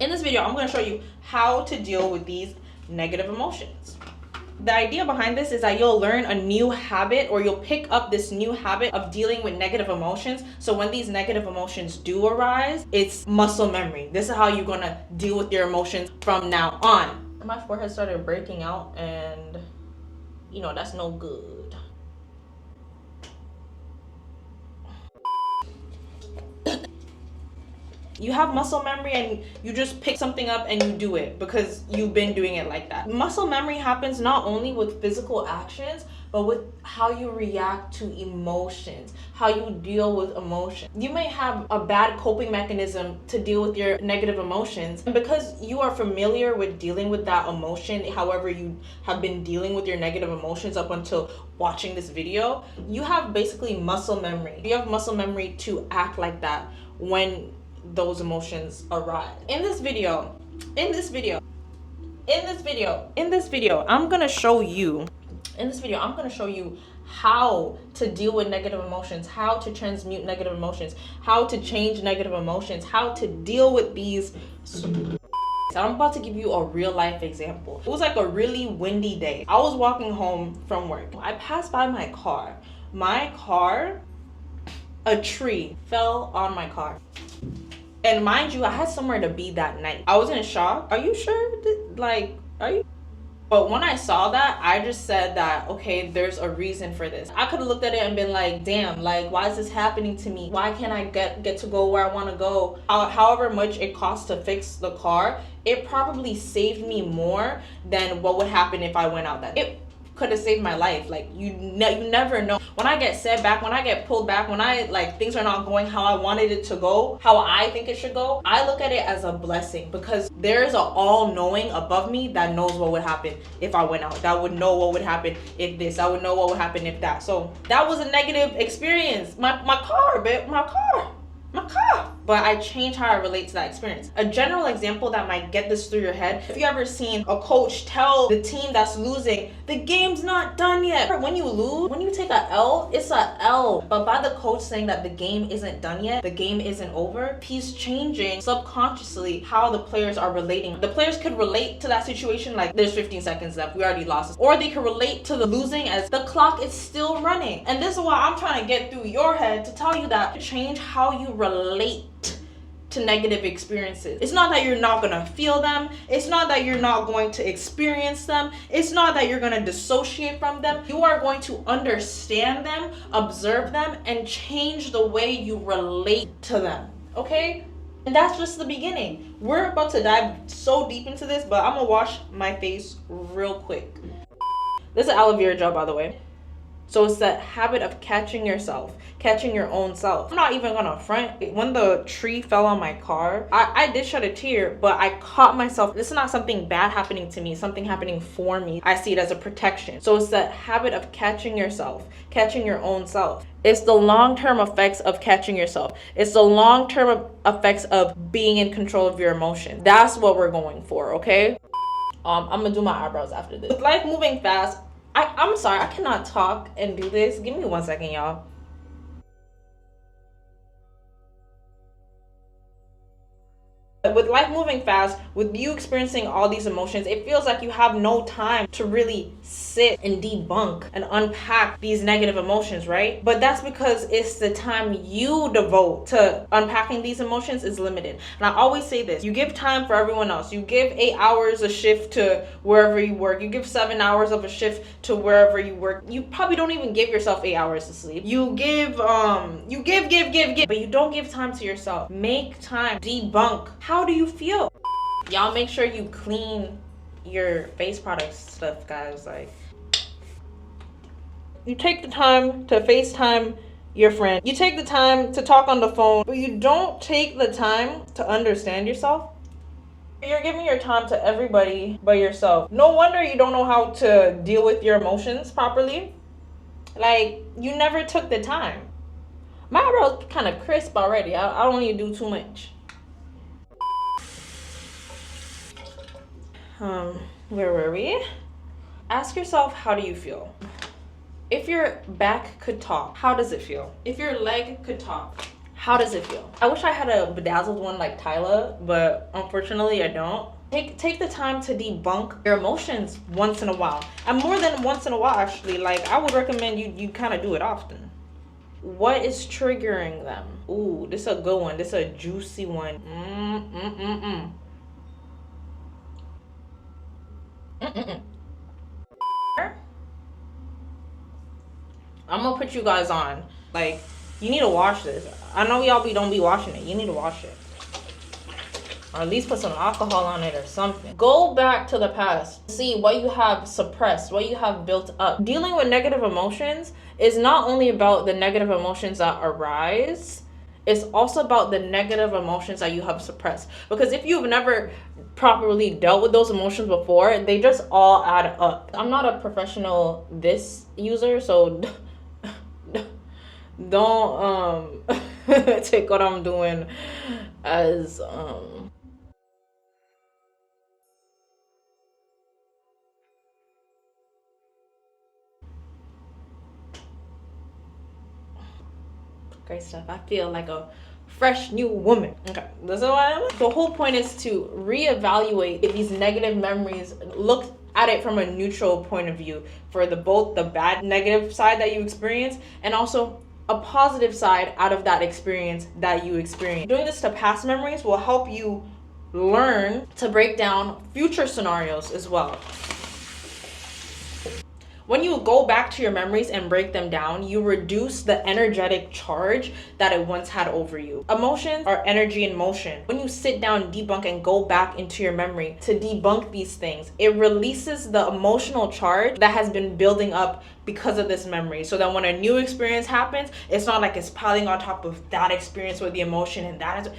In this video, I'm going to show you how to deal with these negative emotions. The idea behind this is that you'll learn a new habit, or you'll pick up this new habit of dealing with negative emotions. So when these negative emotions do arise, it's muscle memory. This is how you're going to deal with your emotions from now on. My forehead started breaking out, and you know, that's no good. You have muscle memory and you just pick something up and you do it because you've been doing it like that. Muscle memory happens not only with physical actions, but with how you react to emotions, how you deal with emotion. You may have a bad coping mechanism to deal with your negative emotions, and because you are familiar with dealing with that emotion, however you have been dealing with your negative emotions up until watching this video, you have basically muscle memory. You have muscle memory to act like that when those emotions arise. In this video, I'm gonna show you how to deal with negative emotions, how to transmute negative emotions, how to change negative emotions, how to deal with these. I'm about to give you a real life example. It was like a really windy day. I was walking home from work. I passed by my car. A tree fell on my car. And mind you, I had somewhere to be that night. I was in shock. Are you sure? Are you? But when I saw that, I just said that, okay, there's a reason for this. I could have looked at it and been like, damn, like, why is this happening to me? Why can't I get to go where I want to go? However much it costs to fix the car, it probably saved me more than what would happen if I went out that day. It could have saved my life. Like, you never know. When I get set back, when I get pulled back, when things are not going how I wanted it to go, how I think it should go, I look at it as a blessing, because there's an all-knowing above me that knows what would happen if I went out, that would know what would happen if this, I would know what would happen if that. So that was a negative experience. My car. But I changed how I relate to that experience. A general example that might get this through your head: if you ever seen a coach tell the team that's losing, the game's not done yet. When you lose, when you take a L, it's a L. But by the coach saying that the game isn't done yet, the game isn't over, he's changing subconsciously how the players are relating. The players could relate to that situation like, there's 15 seconds left, we already lost. Or they could relate to the losing as the clock is still running. And this is why I'm trying to get through your head to tell you that change how you relate to negative experiences. It's not that you're not gonna feel them. It's not that you're not going to experience them. It's not that you're gonna dissociate from them. You are going to understand them, observe them, and change the way you relate to them, okay? And that's just the beginning. We're about to dive so deep into this, but I'm gonna wash my face real quick. This is aloe vera gel, by the way. So it's that habit of catching yourself, catching your own self. I'm not even gonna front. When the tree fell on my car, I did shed a tear, but I caught myself. This is not something bad happening to me, something happening for me. I see it as a protection. So it's that habit of catching yourself, catching your own self. It's the long-term effects of catching yourself. It's the long-term effects of being in control of your emotions. That's what we're going for, okay? I'm gonna do my eyebrows after this. With life moving fast, I'm sorry, I cannot talk and do this. Give me 1 second, y'all. With life moving fast, with you experiencing all these emotions, it feels like you have no time to really sit and debunk and unpack these negative emotions, right? But that's because it's the time you devote to unpacking these emotions is limited. And I always say this: you give time for everyone else. You give 8 hours a shift to wherever you work. You give 7 hours of a shift to wherever you work. You probably don't even give yourself 8 hours to sleep. You give, but you don't give time to yourself. Make time. Debunk. How do you feel? Y'all make sure you clean your face products stuff, guys. Like, you take the time to FaceTime your friend. You take the time to talk on the phone, but you don't take the time to understand yourself. You're giving your time to everybody but yourself. No wonder you don't know how to deal with your emotions properly. Like, you never took the time. My eyebrow's kind of crisp already. I don't need to do too much. Where were we? Ask yourself, how do you feel? If your back could talk, how does it feel? If your leg could talk, How does it feel? I wish I had a bedazzled one like Tyla, but unfortunately I don't. Take the time to debunk your emotions once in a while. And more than once in a while, actually. Like, I would recommend you kind of do it often. What is triggering them? Ooh, this is a good one. This is a juicy one. I'm gonna put you guys on. Like, you need to watch this. I know y'all don't be watching it. You need to watch it. Or at least put some alcohol on it or something. Go back to the past. See what you have suppressed, what you have built up. Dealing with negative emotions is not only about the negative emotions that arise, it's also about the negative emotions that you have suppressed. Because if you've never properly dealt with those emotions before, they just all add up. I'm not a professional user, so don't take what I'm doing as great stuff. I feel like a fresh new woman. Okay, this is what I am. The whole point is to reevaluate these negative memories. Look at it from a neutral point of view for both the bad negative side that you experience and also a positive side out of that experience that you experience. Doing this to past memories will help you learn to break down future scenarios as well. When you go back to your memories and break them down, you reduce the energetic charge that it once had over you. Emotions are energy in motion. When you sit down, debunk, and go back into your memory to debunk these things, it releases the emotional charge that has been building up because of this memory. So that when a new experience happens, it's not like it's piling on top of that experience with the emotion and that is,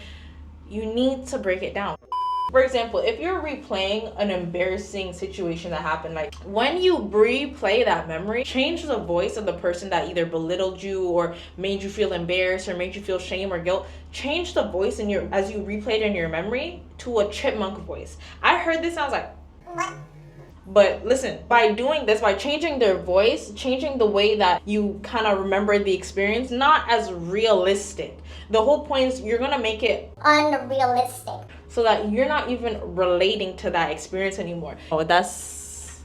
you need to break it down. For example, if you're replaying an embarrassing situation that happened, like when you replay that memory, change the voice of the person that either belittled you or made you feel embarrassed or made you feel shame or guilt. Change the voice as you replayed in your memory to a chipmunk voice. I heard this, I was like, what? But listen, by doing this, by changing their voice, changing the way that you kind of remember the experience, not as realistic. The whole point is you're going to make it unrealistic so that you're not even relating to that experience anymore. Oh, that's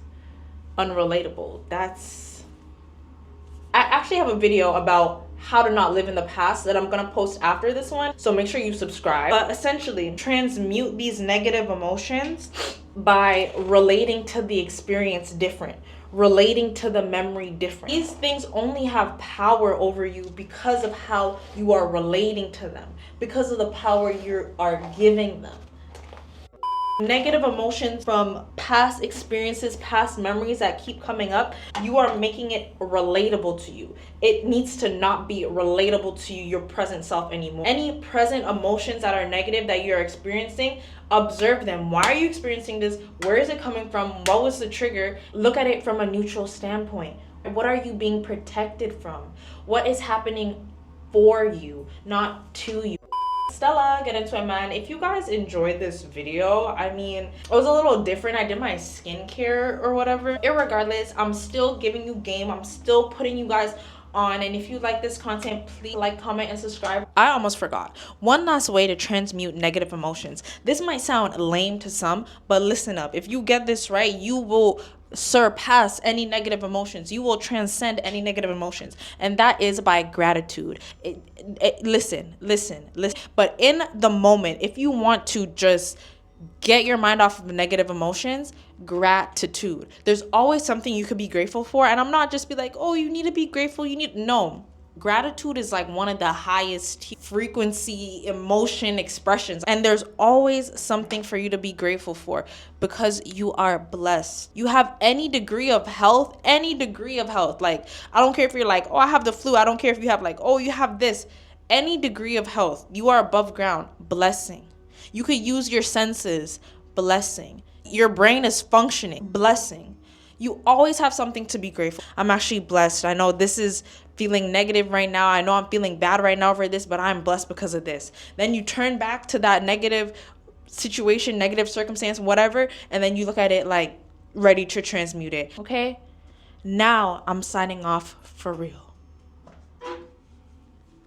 unrelatable. I actually have a video about how to not live in the past that I'm gonna post after this one, so make sure you subscribe. But essentially, transmute these negative emotions by relating to the experience different, relating to the memory different. These things only have power over you because of how you are relating to them, because of the power you are giving them. Negative emotions from past experiences, past memories that keep coming up, you are making it relatable to you. It needs to not be relatable to you, your present self anymore. Any present emotions that are negative that you're experiencing, observe them. Why are you experiencing this? Where is it coming from? What was the trigger? Look at it from a neutral standpoint. What are you being protected from? What is happening for you, not to you? Stella, get into it, man. If you guys enjoyed this video, I mean, it was a little different. I did my skincare or whatever. Irregardless, I'm still giving you game. I'm still putting you guys on, and if you like this content, please like, comment, and subscribe. I almost forgot. One last way to transmute negative emotions. This might sound lame to some, but listen up. If you get this right, you will surpass any negative emotions. You will transcend any negative emotions, and that is by gratitude. Listen. But in the moment, if you want to just get your mind off of negative emotions, gratitude. There's always something you could be grateful for, and I'm not just be like, oh, you need to be grateful. No. Gratitude is like one of the highest frequency emotion expressions, and there's always something for you to be grateful for because you are blessed. You have any degree of health. Like, I don't care if you're like, oh, I have the flu. I don't care if you have like, oh, you have this. Any degree of health, you are above ground. Blessing. You could use your senses. Blessing. Your brain is functioning. Blessing. You always have something to be grateful. I'm actually blessed. I know this is feeling negative right now. I know I'm feeling bad right now over this, but I'm blessed because of this. Then you turn back to that negative situation, negative circumstance, whatever, and then you look at it like ready to transmute it. Okay? Now I'm signing off for real.